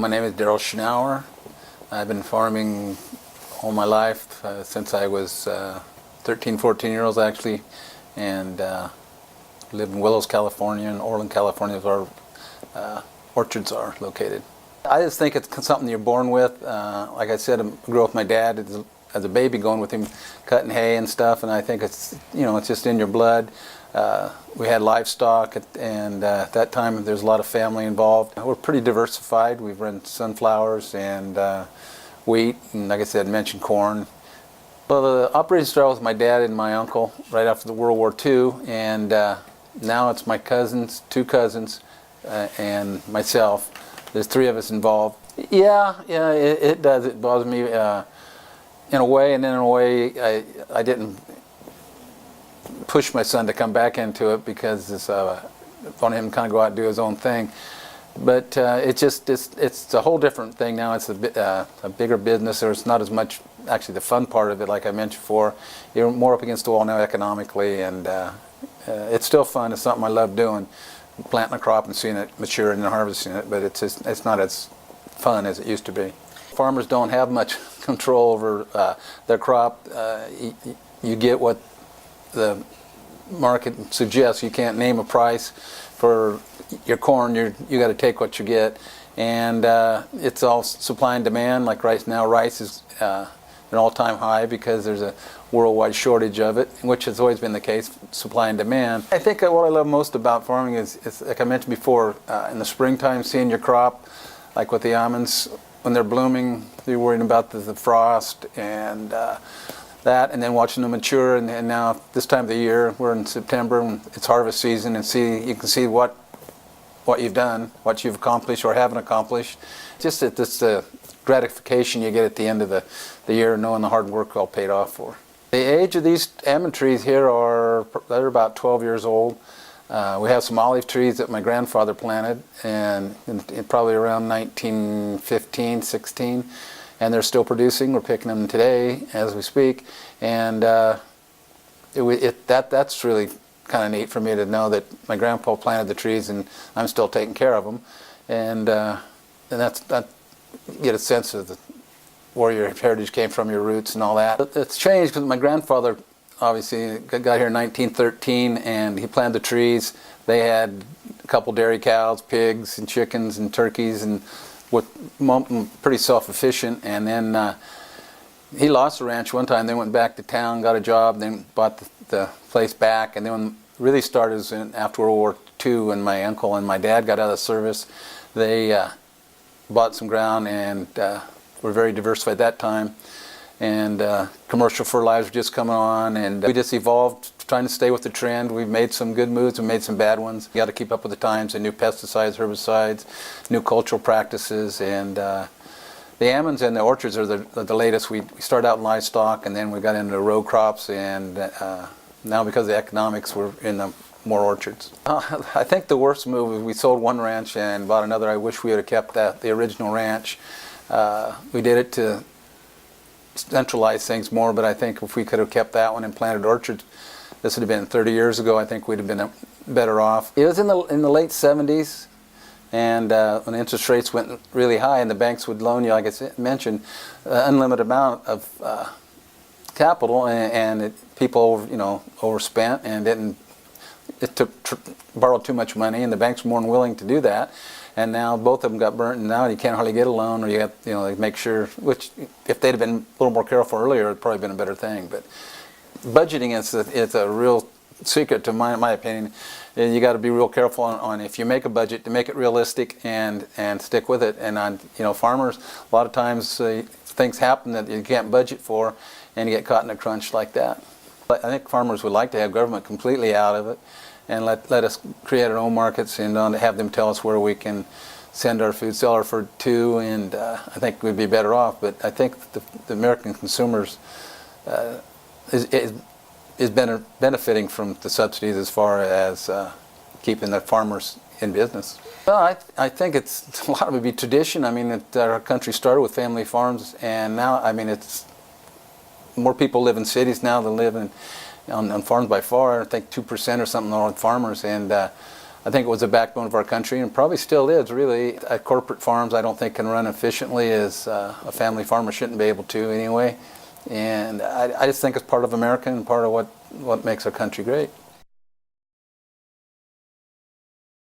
My name is Darrell Schonauer. I've been farming all my life since I was 13, 14 years old actually, and live in Willows, California, and Orland, California is where our orchards are located. I just think it's something you're born with. Like I said, I grew up with my dad as a baby, going with him cutting hay and stuff, and I think it's just in your blood. We had livestock, and at that time there's a lot of family involved. We're pretty diversified. We've run sunflowers and wheat, and like I said, mentioned corn. Well, the operation started with my dad and my uncle right after the World War II, and now it's my cousins, two cousins, and myself. There's three of us involved. Yeah, it does. It bothers me in a way, and then in a way I didn't push my son to come back into it because I wanted him to kind of go out and do his own thing. But it's a whole different thing now. It's a bigger business. There's not as much actually the fun part of it, like I mentioned before. You're more up against the wall now economically, and it's still fun. It's something I love doing, planting a crop and seeing it mature and then harvesting it. But it's not as fun as it used to be. Farmers don't have much control over their crop. You get what the market suggests. You can't name a price for your corn. You got to take what you get, and it's all supply and demand. Like right now, rice is an all-time high because there's a worldwide shortage of it, which has always been the case, supply and demand. I think what I love most about farming is like I mentioned before, in the springtime, seeing your crop, like with the almonds, when they're blooming, you're worrying about the frost and that, and then watching them mature, and now this time of the year, we're in September, and it's harvest season, and you can see what you've done, what you've accomplished or haven't accomplished. Just the gratification you get at the end of the year, knowing the hard work all paid off for. The age of these almond trees here they're about 12 years old. We have some olive trees that my grandfather planted, and probably around 1915, 16. And they're still producing. We're picking them today as we speak, and that's really kind of neat for me to know that my grandpa planted the trees and I'm still taking care of them, and that you get a sense of where your heritage came from, your roots, and all that. It's changed because my grandfather obviously got here in 1913, and he planted the trees. They had a couple dairy cows, pigs, and chickens, and turkeys, and pretty self-efficient, and then he lost the ranch one time, then went back to town, got a job, then bought the place back, and then when it really started was after World War II, when my uncle and my dad got out of service, they bought some ground and were very diversified at that time, and commercial fertilizer just coming on, and we just evolved trying to stay with the trend. We've made some good moves and made some bad ones. You got to keep up with the times, and new pesticides, herbicides, new cultural practices, and the almonds and the orchards are the latest. We started out in livestock, and then we got into row crops, and now because of the economics, we're in the more orchards. I think the worst move was we sold one ranch and bought another. I wish we would have kept the original ranch. We did it to centralize things more, but I think if we could have kept that one and planted orchards, this would have been 30 years ago, I think we'd have been better off. It was in the late 70s, and when interest rates went really high, and the banks would loan you, like I mentioned, unlimited amount of capital, and people overspent and borrowed too much money, and the banks were more than willing to do that. And now both of them got burnt, and now you can't hardly get a loan, or you have they make sure. Which, if they'd have been a little more careful earlier, it'd probably been a better thing. But budgeting is a real secret, to my opinion. You got to be real careful on if you make a budget to make it realistic and stick with it. And farmers, a lot of times things happen that you can't budget for, and you get caught in a crunch like that. But I think farmers would like to have government completely out of it, and let us create our own markets and have them tell us where we can send our food, sell our food to, and I think we'd be better off. But I think the American consumers is benefiting from the subsidies as far as keeping the farmers in business. Well, I think a lot of it would be tradition. I mean, our country started with family farms, and now, I mean, it's more people live in cities now than live on farms by far. I think 2% or something are farmers, and I think it was the backbone of our country, and probably still is, really. Corporate farms I don't think can run efficiently as a family farmer shouldn't be able to anyway. And I just think it's part of America and part of what makes our country great.